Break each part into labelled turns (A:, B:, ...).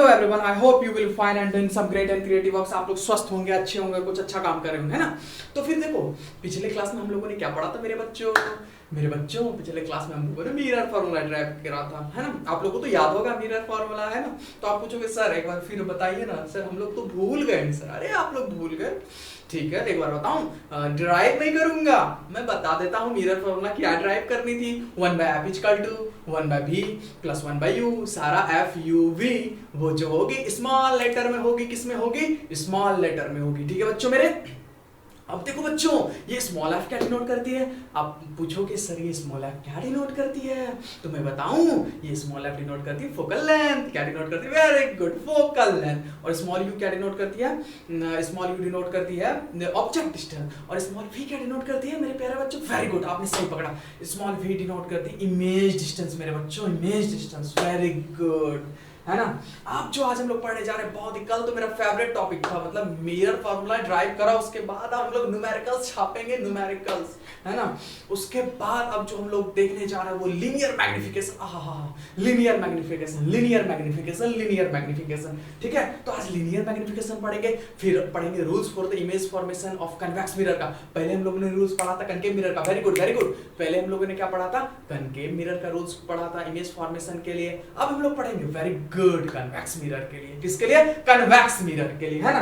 A: Hello everyone, I hope you will find and doing some great and creative works. आप लोग स्वस्थ होंगे, अच्छे होंगे, कुछ अच्छा काम कर रहे होंगे, है ना। तो फिर देखो, पिछले क्लास में हम लोगों ने क्या पढ़ा था मेरे बच्चों पिछले क्लास में हम लोगों ने मिरर फार्मूला ड्राइव करा था, है ना। आप लोगों को तो याद होगा मिरर फार्मूला, है ना। तो आप पूछोगे सर एक बार फिर बताइए ना। सर हम लोग तो भूल गए सर। अरे आप लोग भूल गए, ठीक है। एक बार बताऊं, ड्राइव नहीं करूंगा, मैं बता देता हूँ मिरर फार्मूला क्या ड्राइव करनी थी। 1/f equal to 1/v plus 1/u, सारा f u v वो जो होगी स्मॉल लेटर में होगी। किस में होगी? स्मॉल लेटर में होगी, ठीक है बच्चों मेरे। अब देखो बच्चों, ये स्मॉल एफ क्या डिनोट करती है? आप पूछोगे सर ये स्मॉल एफ क्या डिनोट करती है, तो मैं बताऊं, ये स्मॉल एफ डिनोट करती है फोकल लेंथ। क्या डिनोट करती है? Very good, focal length. और स्मॉल यू क्या डिनोट करती है? स्मॉल यू डिनोट करती है ऑब्जेक्ट डिस्टेंस। और स्मॉल वी क्या डिनोट करती है मेरे प्यारे बच्चों? वेरी गुड, आपने सही पकड़ा। स्मॉल वी डिनोट करती है इमेज डिस्टेंस मेरे बच्चों, इमेज डिस्टेंस। वेरी गुड, है ना। अब जो आज हम लोग पढ़ने जा रहे हैं, बहुत ही, कल तो मेरा फेवरेट टॉपिक था, मतलब मिरर फार्मूला ड्राइव करा, उसके बाद हम लोग न्यूमेरिकल्स छापेंगे, न्यूमेरिकल्स, है ना। उसके बाद अब जो हम लोग देखने जा रहे हैं वो linear magnification. Linear magnification, linear magnification, linear magnification, ठीक है। तो आज लीनियर मैग्निफिकेशन पढ़ेंगे, फिर पढ़ेंगे rules for the image formation of convex mirror का। पहले हम लोगों ने रूल्स पढ़ा था कनकेव मिरर का। Very good, very good. पहले हम लोगों ने क्या पढ़ा था? कनकेव मिरर का रूल्स पढ़ा था इमेज फॉर्मेशन के लिए। अब हम लोग पढ़ेंगे वेरी गुड कन्वेक्स मिरर के लिए। किसके लिए? कन्वेक्स मिरर के लिए, है ना।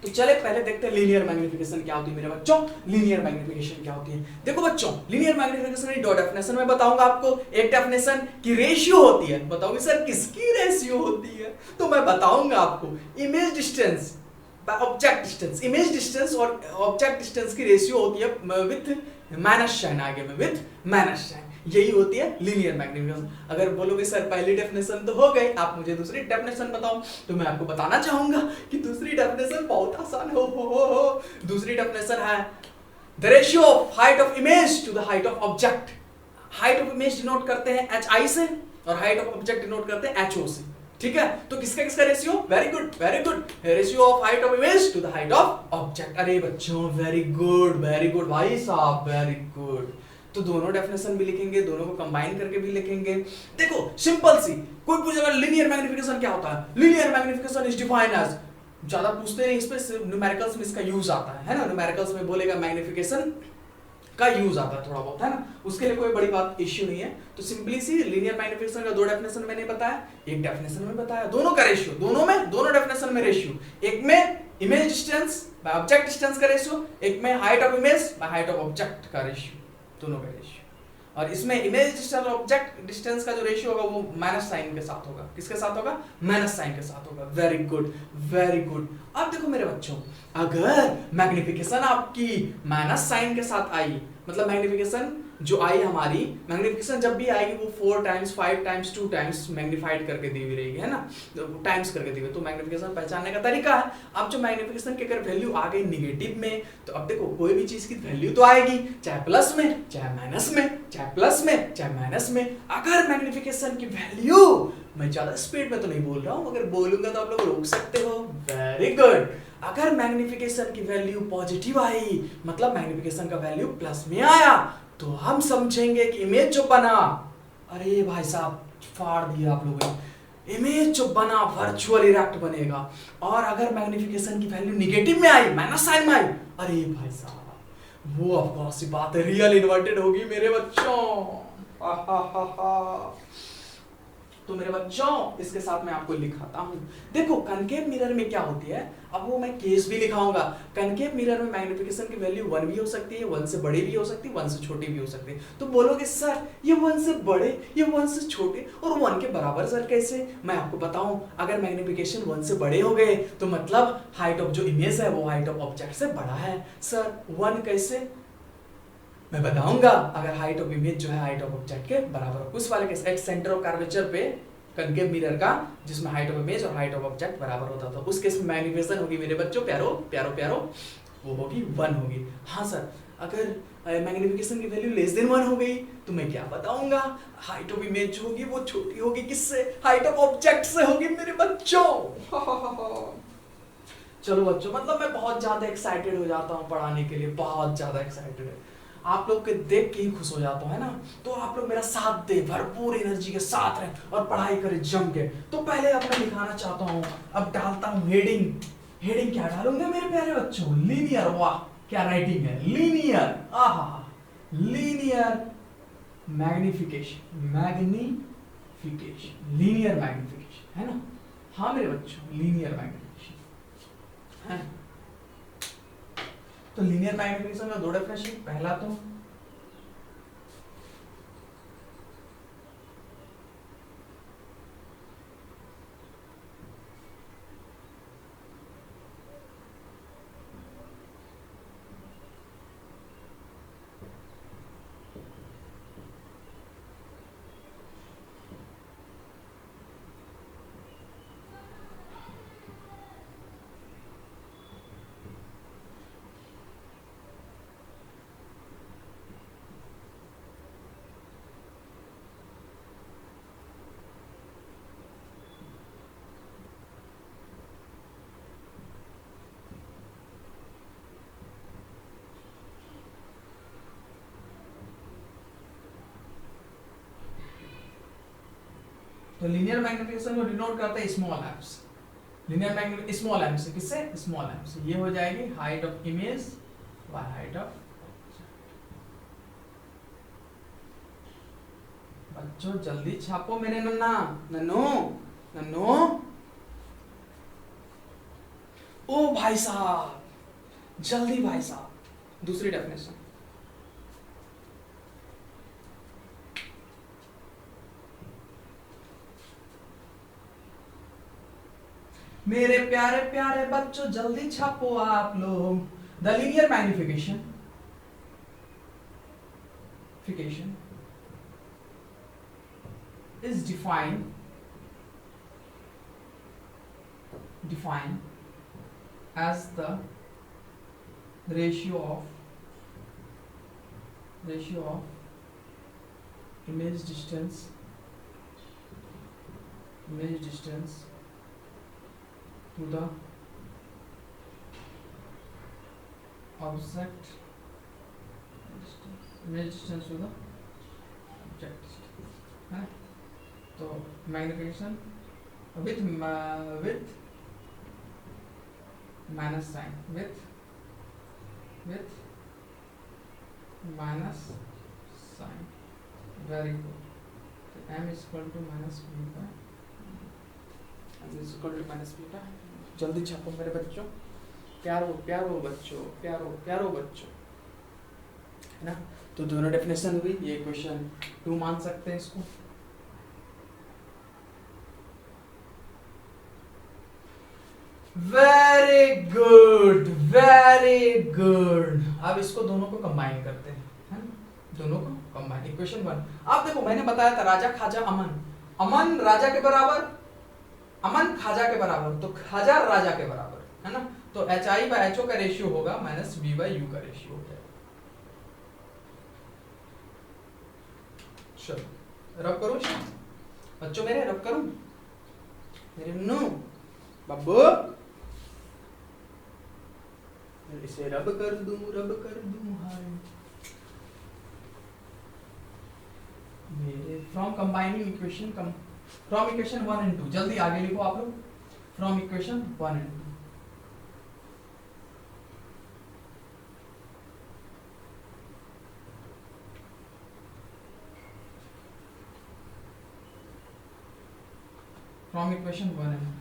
A: तो चले पहले देखते हैं लीनियर मैग्निफिकेशन क्या होती है मेरे बच्चों। लीनियर मैग्निफिकेशन क्या होती है? देखो बच्चों, लीनियर मैग्निफिकेशन की दो डेफिनेशन मैं बताऊंगा आपको। एक डेफिनेशन की रेशियो होती है। बताओगे सर किसकी रेशियो होती है? तो मैं बताऊंगा आपको, image distance object distance. Image distance और ऑब्जेक्ट डिस्टेंस की रेशियो होती है विथ माइनस साइन, आगे में विथ माइनस साइन। यही होती है लीनियर मैग्निफिकेशन। अगर बोलोगे सर पहली डेफिनेशन तो हो गई, आप मुझे दूसरी डेफिनेशन बताओ, तो मैं आपको बताना चाहूंगा कि दूसरी डेफिनेशन बहुत आसान है। हो दूसरी डेफिनेशन है the ratio of height of image to the height of object. Height of image denote करते हैं hi से, और हाइट ऑफ ऑब्जेक्ट डिनोट करते हैं ho से, ठीक है। तो किसका किसका ratio? Very good, very good. Ratio of height of image to the height of object. अरे बच्चों वेरी गुड भाई साहब, वेरी गुड। तो दोनों डेफिनेशन भी लिखेंगे, दोनों को कंबाइन करके भी लिखेंगे। देखो सिंपल सी, कोई पूछेगा लीनियर मैग्निफिकेशन क्या होता है? Linear magnification is defined as, ज्यादा पूछते नहीं, इस पे न्यूमेरिकल्स में इसका यूज आता है ना। न्यूमेरिकल्स में बोलेगा मैग्निफिकेशन का यूज आता है थोड़ा बहुत, है ना। उसके लिए कोई बड़ी बात इश्यू नहीं है। तो सिंपली सी लीनियर मैग्निफिकेशन का दो डेफिनेशन मैंने बताया, एक डेफिनेशन में बताया। दोनों का रेशियो, दोनों डेफिनेशन में रेशियो, एक में image distance by object distance का रेशियो, एक में height of image by height of object का रेशियो, दोनों का रेशियो। और इसमें इमेज डिस्टेंस और ऑब्जेक्ट डिस्टेंस का जो रेशियो होगा वो माइनस साइन के साथ होगा। किसके साथ होगा? माइनस साइन के साथ होगा। Very good, very good. अब देखो मेरे बच्चों, अगर मैग्निफिकेशन आपकी माइनस साइन के साथ आई, मतलब मैग्निफिकेशन जो आई हमारी, मैग्निफिकेशन जब भी आएगी वो 4 टाइम्स 5 टाइम्स 2 टाइम्स मैग्नीफाइड करके दी हुई रहेगी, है ना, टाइम्स करके दी हुई। तो मैग्निफिकेशन पहचानने का तरीका है। अब जो मैग्निफिकेशन की अगर वैल्यू आ गई निगेटिव में, तो अब देखो कोई भी चीज की वैल्यू तो आएगी, चाहे प्लस में, चाहे माइनस में, चाहे प्लस में, चाहे माइनस में। अगर मैग्निफिकेशन की वैल्यू, मैं ज्यादा स्पीड में तो नहीं बोल रहा हूं, अगर बोलूंगा तो आप लोग रोक सकते हो। Very good. अगर मैग्निफिकेशन की वैल्यू पॉजिटिव आई, मतलब मैग्निफिकेशन का वैल्यू प्लस में आया, तो हम समझेंगे कि इमेज जो बना, अरे भाई साहब फाड़ दिया आप लोगों ने, इमेज जो बना वर्चुअल इरेक्ट बनेगा। और अगर मैग्निफिकेशन की वैल्यू निगेटिव में आई, माइनस साइन में आई, अरे भाई साहब वो ऑफ कोर्स सी बात है, रियल इन्वर्टेड होगी मेरे बच्चों। तो मेरे बच्चों इसके साथ मैं आपको लिखाता हूं। देखो कनकेव मिरर में क्या होती है, अब वो मैं केस भी लिखाऊंगा। कनकेव मिरर में मैग्निफिकेशन की वैल्यू 1 भी हो सकती है, 1 से बड़ी भी हो सकती है, 1 से छोटी भी हो सकती है। तो बोलोगे सर ये 1 से बड़े, ये 1 से छोटे और 1 के बराबर सर कैसे? मैं आपको बताऊं, अगर मैग्निफिकेशन 1 से बड़े हो गए तो मतलब हाइट ऑफ जो इमेज है वो हाइट ऑफ ऑब्जेक्ट से बड़ा है। सर 1 कैसे? मैं बताऊंगा। अगर हाइट ऑफ इमेज जो है हाइट ऑफ ऑब्जेक्ट के बराबर, उस वाले के सेंटर ऑफ कर्वेचर पे कनकेव मिरर का, जिसमें हाइट ऑफ इमेज और हाइट ऑफ ऑब्जेक्ट बराबर होता था, उस केस में मैग्निफिकेशन होगी मेरे बच्चों, प्यारो प्यारो प्यारो, वो होगी 1 होगी। हाँ सर, अगर मैग्निफिकेशन की वैल्यू लेस देन 1 हो गई तो मैं क्या बताऊंगा? हाइट ऑफ इमेज होगी वो छोटी होगी, किससे? हाइट ऑफ ऑब्जेक्ट से होगी मेरे बच्चों। चलो बच्चों, मतलब मैं बहुत ज्यादा एक्साइटेड हो जाता हूँ पढ़ाने के लिए, बहुत ज्यादा एक्साइटेड है। आप लोग के देख के ही खुश हो जाता हूं, है ना। तो आप लोग मेरा साथ दे, भरपूर एनर्जी के साथ रहे और पढ़ाई करें जम के। तो पहले अब मैं दिखाना चाहता हूं, अब डालता हूं हेडिंग। हेडिंग क्या डालूंगा मेरे प्यारे बच्चों? लीनियर। वाह क्या राइटिंग है, लीनियर। आहा, linear magnification, magnification, linear magnification, है ना। हाँ मेरे बच्चों, लीनियर मैग्निफिकेशन है। तो लीनियर मैग्निफिकेशन का दो डेफिनेशन, पहला तो लीनियर मैग्निफिकेशन को डिनोट करते हैं small m's. Linear magnification small m से, किससे? स्मॉल एम से। ये हो जाएगी height of image by height of. बच्चों जल्दी छापो मेरे नन्ना, नन्नो, नन्नो। ओ भाई साहब, जल्दी भाई साहब। दूसरी डेफिनेशन, मेरे प्यारे प्यारे बच्चों जल्दी छापो आप लोग। The linear magnification is defined as the ratio of image distance to the object image distance to the object है। तो magnification with minus sign, with minus sign, very good। तो m is equal to minus b by m is equal to minus b by। जल्दी छापो मेरे बच्चों, प्यारो प्यारो बच्चों, प्यारो प्यारो बच्चों, है ना। तो दोनों डेफिनेशन हुई, ये क्वेश्चन 2 मान सकते हैं इसको। Very good, very good. अब इसको दोनों को कंबाइन करते हैं, है ना। दोनों को कंबाइन, इक्वेशन 1। अब देखो मैंने बताया था राजा खाजा अमन, अमन राजा के बराबर, अमन खाजा के बराबर, तो खाजा राजा के बराबर, है ना। तो H I by H O का रेशियो होगा माइनस बी बाय यू का रेशियो हो जाएगा। चलो रब करूं बच्चों, मेरे रब करूं, मेरे नो बब्बू, इसे रब कर दूं हाय मेरे। From combining equation from equation 1 and 2, जल्दी आगे लिखो आप लोग। From equation 1 and 2, from equation 1 and 2।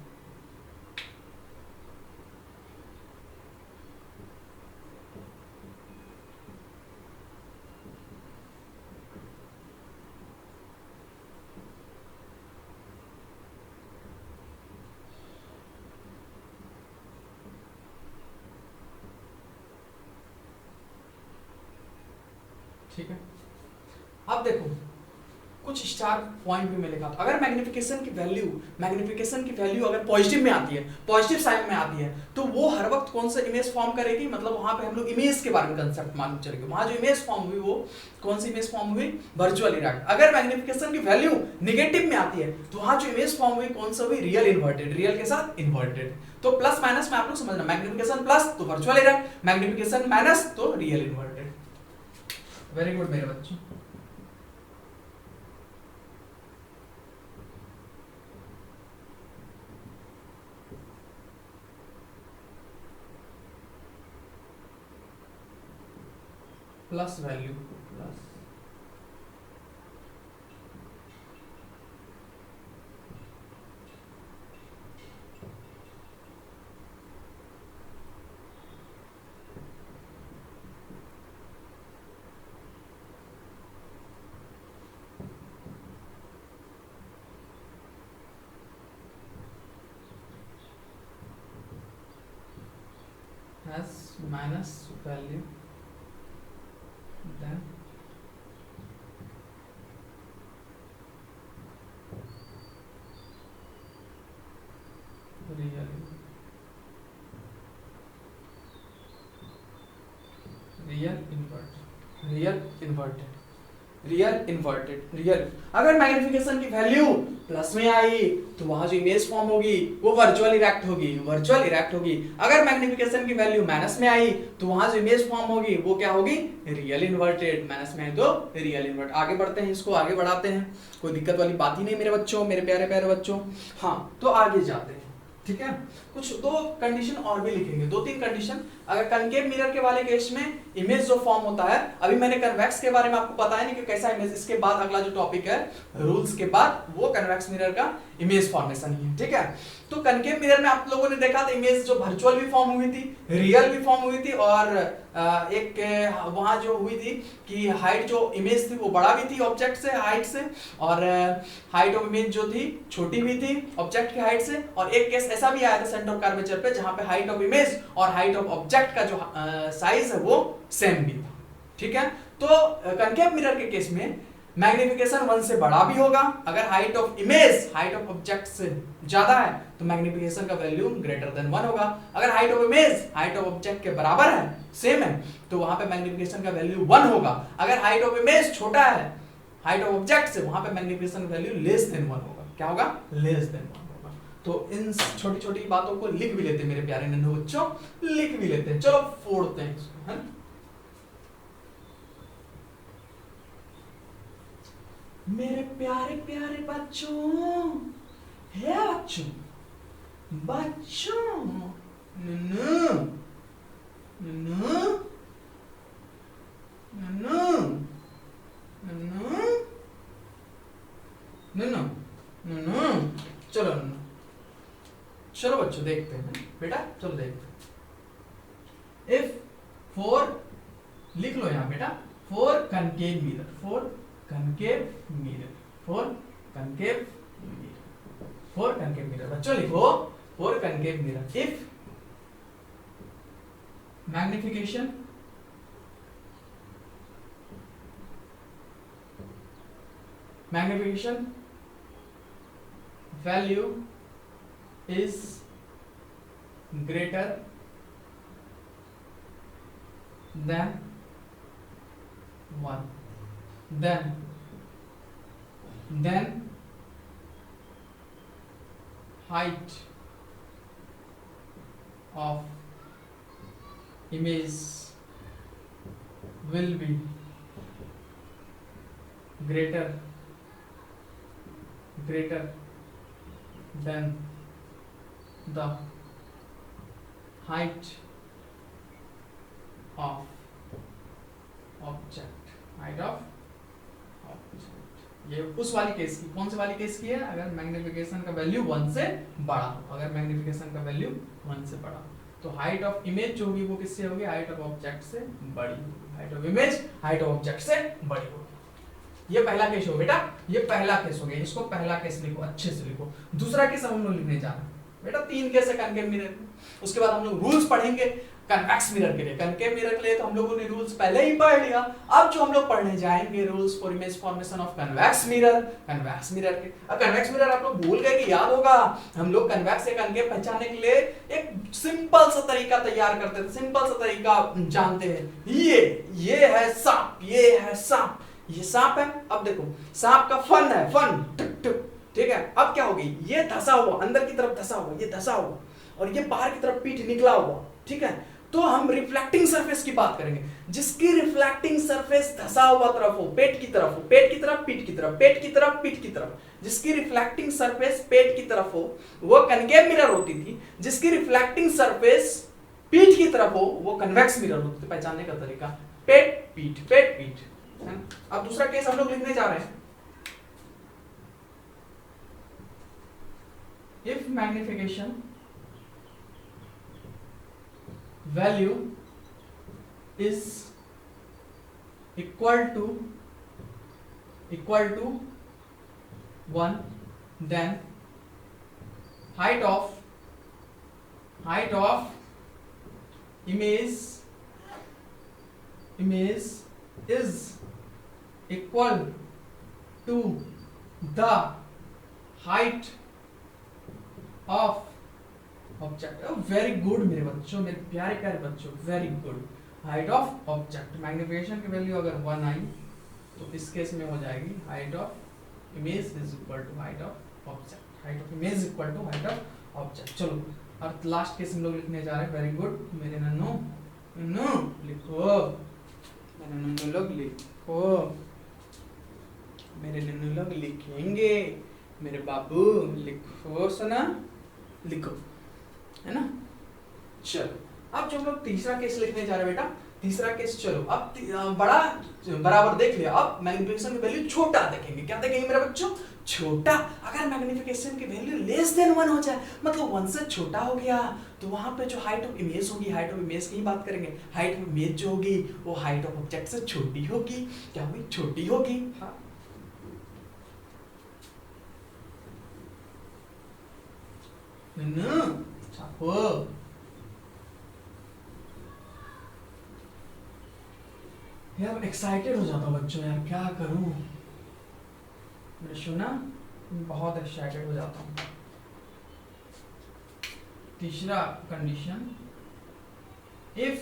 A: ठीक है। अब देखो कुछ स्टार पॉइंट भी मैं लिखा था। अगर मैग्निफिकेशन की वैल्यू अगर पॉजिटिव में आती है, पॉजिटिव साइन में आती है, तो वो हर वक्त कौन सा इमेज फॉर्म करेगी, मतलब वहां पे हम लोग इमेज के बारे में कंसेप्ट मालूम चलेगी। वहां जो इमेज फॉर्म हुई वो कौन सी इमेज फॉर्म हुई? Virtual erect. अगर मैग्निफिकेशन की वैल्यू नेगेटिव में आती है तो वहां जो इमेज फॉर्म हुई कौन सा हुई? रियल इन्वर्टेड, रियल के साथ इन्वर्टेड। तो प्लस माइनस में आप लोग समझना, मैग्निफिकेशन प्लस तो वर्चुअल इरेक्ट, मैग्निफिकेशन माइनस तो रियल इन्वर्टेड। वेरी गुड मेरे बच्चों। Plus value plus has minus value then real inverted real. अगर मैग्निफिकेशन की वैल्यू प्लस में आई तो वहां जो इमेज फॉर्म होगी वो वर्चुअल इरेक्ट होगी। अगर मैग्निफिकेशन की वैल्यू माइनस में आई तो वहां जो इमेज फॉर्म होगी वो क्या होगी, रियल इन्वर्टेड। माइनस में आई तो रियल इन्वर्ट। आगे बढ़ते हैं, इसको आगे बढ़ाते हैं, कोई दिक्कत वाली बात ही नहीं मेरे बच्चों, मेरे प्यारे प्यारे बच्चों। हाँ तो आगे जाते हैं, ठीक है। कुछ दो कंडीशन और भी लिखेंगे, 2-3 कंडीशन। अगर कनकेव मिरर के वाले केस में इमेज जो फॉर्म होता है, अभी मैंने कन्वेक्स के बारे में आपको पता है नहीं कि कैसा इमेज, इसके बाद अगला जो टॉपिक है रूल्स के बाद वो कन्वेक्स मिरर का इमेज फॉर्मेशन ही है, ठीक है। तो कनकेव मिरर में आप लोगों ने देखा था इमेज जो वर्चुअल भी फॉर्म हुई थी, रियल भी फॉर्म हुई थी, और एक वहां जो हुई थी कि हाइट जो इमेज थी वो बड़ा भी थी ऑब्जेक्ट से, हाइट से, और हाइट ऑफ इमेज जो थी छोटी हुई थी ऑब्जेक्ट की हाइट से। और एक केस ऐसा भी आया था सेंटर ऑफ कर्वेचर पे जहां पे हाइट ऑफ इमेज और हाइट ऑफ ऑब्जेक्ट का जो साइज है वो सेम भी था, ठीक है। तो कनकेव मिरर के केस में मैग्निफिकेशन 1 से बड़ा भी होगा। अगर height of image height of object से ज्यादा है तो मैग्निफिकेशन का वैल्यू ग्रेटर देन 1 होगा। अगर height of image height of object के बराबर है, सेम है, तो वहां पे मैग्निफिकेशन का वैल्यू 1 होगा। अगर हाइट ऑफ इमेज छोटा है हाइट ऑफ ऑब्जेक्ट से, वहां पे मैग्निफिकेशन वैल्यू लेस देन 1 होगा। क्या होगा, लेस देन 1 होगा। तो इन छोटी छोटी बातों को लिख भी लेते मेरे प्यारे नन्हे बच्चों, लिख भी लेते हैं। चलो फोड़ते हैं इसको, है ना। मेरे प्यारे प्यारे बच्चों, है बच्चों, बच्चों, नन्नू नन्नू नन्नू नन्नू नन्नू नन्नू, चलो नन्नू, चलो बच्चों देखते हैं बेटा, चलो देखते हैं। इफ फॉर, लिख लो यहां बेटा, for concave mirror, for concave mirror, for concave mirror, for concave mirror, बच्चों लिखो for concave mirror. If magnification value is greater than 1, then height of image will be greater than the height of object, height of object। ये उस वाली case की, कौन सी वाली case की है, अगर मैग्निफिकेशन का वैल्यू 1 से बड़ा हो, अगर मैग्निफिकेशन का वैल्यू 1 से बड़ा, तो हाइट ऑफ इमेज जो होगी वो किससे होगी, हाइट ऑफ ऑब्जेक्ट से बड़ी होगी। Height of image height of object से बड़ी होगी। ये पहला केस हो बेटा, ये पहला केस हो गया, इसको पहला केस लिखो, अच्छे से लिखो। दूसरा केस हम लोग लिखने जा रहे हैं बेटा, 3 केस है कनकेव मिरर। उसके बाद हम लोग रूल्स पढ़ेंगे कन्वेक्स मिरर के लिए। कनकेव मिरर के लिए तो हम लोगों ने रूल्स पहले ही पढ़ लिया। अब जो हम लोग पढ़ने जाएंगे rules for image formation of convex mirror, convex mirror के। अब कन्वेक्स मिरर आप लोग भूल गए कि याद होगा, हम लोग कन्वेक्स से कनकेव पहचानने के लिए एक सिंपल सा तरीका तैयार करते थे, सिंपल सा तरीका जानते हैं। ये है सांप, ये है सांप, ये सांप है। अब देखो सांप का फन है, फन टुक टुक, ठीक है। अब क्या होगी, ये धसा हुआ, अंदर की तरफ धसा हुआ, ये धसा हुआ, और ये बाहर की तरफ पीठ निकला हुआ, ठीक है। तो हम रिफ्लेक्टिंग सरफेस की बात करेंगे, जिसकी रिफ्लेक्टिंग सरफेस धसा हुआ तरफ हो, पेट की तरफ हो, पेट की तरफ, पीठ की तरफ, पेट की तरफ, पीठ की तरफ, जिसकी रिफ्लेक्टिंग सरफेस पेट की तरफ हो वो कनकेव मिरर होती थी, जिसकी रिफ्लेक्टिंग सरफेस पीठ की तरफ हो वो कन्वेक्स मिरर होती थी। पहचानने का तरीका पेट पीठ, पेट पीठ। अब दूसरा केस हम लोग लिखने जा रहे हैं, if magnification value is equal to 1, then height of image is equal to the height of object. Very good मेरे बच्चों, मेरे प्यारे प्यारे बच्चों, very good. Height of object, magnification की वैल्यू अगर 1 आई तो इस केस में हो जाएगी height of image is equal to height of object, height of image equal to height of object. चलो अब लास्ट केस हम लोग लिखने जा रहे हैं। वेरी गुड मेरे नन्नू, लिखो मेरे नन्नू लोग, लिखो मेरे नन्नू लोग, लिखेंगे मेरे बाबू, लिखो सुना, लिखो, है ना। चलो अब जो हम लोग तीसरा केस लिखने जा रहे हैं बेटा, तीसरा केस चलो अब बड़ा बराबर देख लिया, अब मैग्निफिकेशन की वैल्यू छोटा देखेंगे। क्या देखेंगे मेरे बच्चों? छोटा। अगर मैग्निफिकेशन की वैल्यू लेस देन 1 हो जाए, मतलब 1 से छोटा हो गया, तो वहां पे जो हाइट ऑफ इमेज होगी, हाइट ऑफ इमेज की बात करेंगे, हाइट ऑफ इमेज जो होगी वो हाइट ऑफ ऑब्जेक्ट से छोटी होगी। क्या होगी? छोटी होगी। हाँ छापो। यार एक्साइटेड हो जाता हूँ बच्चों, यार क्या करूं, मेरे सुना बहुत एक्साइटेड हो जाता हूँ। तीसरा condition, if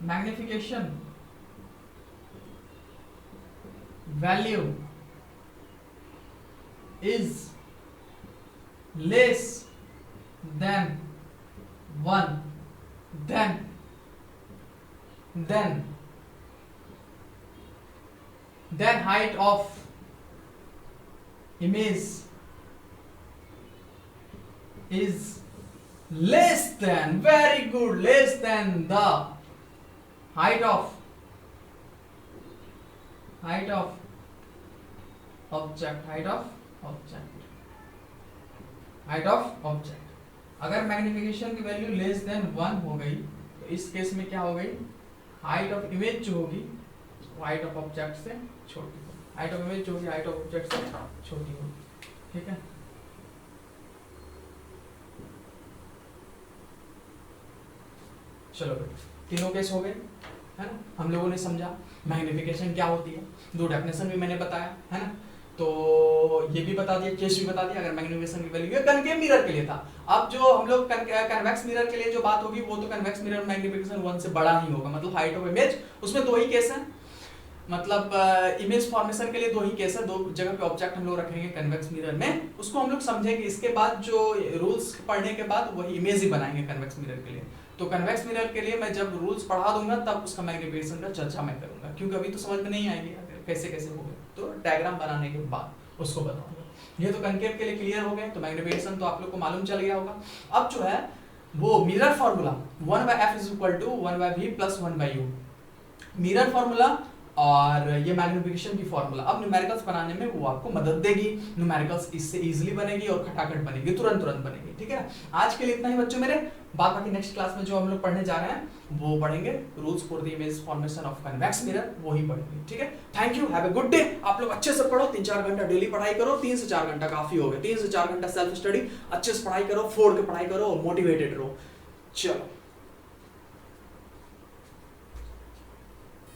A: magnification value is less than 1, then height of image is less than, very good, less than the height of object, height of object. अगर मैग्निफिकेशन की वैल्यू लेस देन 1 हो गई तो इस केस में क्या हो गई? हाइट ऑफ इमेज जो होगी वो हाइट ऑफ ऑब्जेक्ट से छोटी होगी, हाइट ऑफ इमेज जो होगी हाइट ऑफ ऑब्जेक्ट से छोटी होगी। ठीक है, चलो बेटा तीनों केस हो गए, है ना। हम लोगों ने समझा मैग्निफिकेशन क्या होती है, 2 डेफिनेशन भी मैंने बताया, है ना। तो ये भी बता दिया, केस भी बता दिया। अगर मैग्निफिकेशन की वैल्यू, ये कनकेव मिरर के लिए था। अब जो हम लोग कन्वेक्स मिरर के लिए जो बात होगी वो तो कन्वेक्स मिरर मैग्निफिकेशन 1 से बड़ा ही होगा, मतलब हाइट ऑफ इमेज, उसमें 2 ही केस हैं, मतलब इमेज फॉर्मेशन के लिए 2 ही केस है, 2 जगह पे ऑब्जेक्ट हम लोग रखेंगे कन्वेक्स मिरर में, उसको हम लोग समझेंगे। इसके बाद जो रूल्स पढ़ने के बाद वही इमेज ही बनाएंगे कन्वेक्स मिरर के लिए। तो कन्वेक्स मिरर के लिए मैं जब रूल्स पढ़ा दूंगा तब उसका मैग्निफिकेशन का चर्चा मैं करूंगा, क्योंकि अभी तो समझ में नहीं आएगी कैसे कैसे होगा, तो डायग्राम बनाने के बाद उसको बताऊंगा। ये तो कनकेव के लिए क्लियर हो गए, तो मैग्निफिकेशन तो आप लोग को मालूम चल गया होगा। अब जो है वो mirror formula 1/f = 1/v + 1/u, mirror formula और ये मैग्निफिकेशन की फॉर्मूला अब न्यूमेरिकल्स बनाने में वो आपको मदद देगी। न्यूमेरिकल्स इससे इजीली बनेगी और खटाखट बनेगी, तुरंत बनेगी। ठीक है, आज के लिए इतना ही बच्चों मेरे। बाकी नेक्स्ट क्लास में जो हम लोग पढ़ने जा रहे हैं वो पढ़ेंगे rules for the image formation of convex mirror, वो ही पढ़ेंगे। ठीक है, thank you, have a good day. आप लोग अच्छे से पढ़ो, 3-4 घंटा डेली पढ़ाई करो, 3 से 4 घंटा काफी हो गया, 3 से 4 घंटा सेल्फ स्टडी अच्छे से पढ़ाई करो, फोड़ के पढ़ाई करो और मोटिवेटेड रहो। चलो।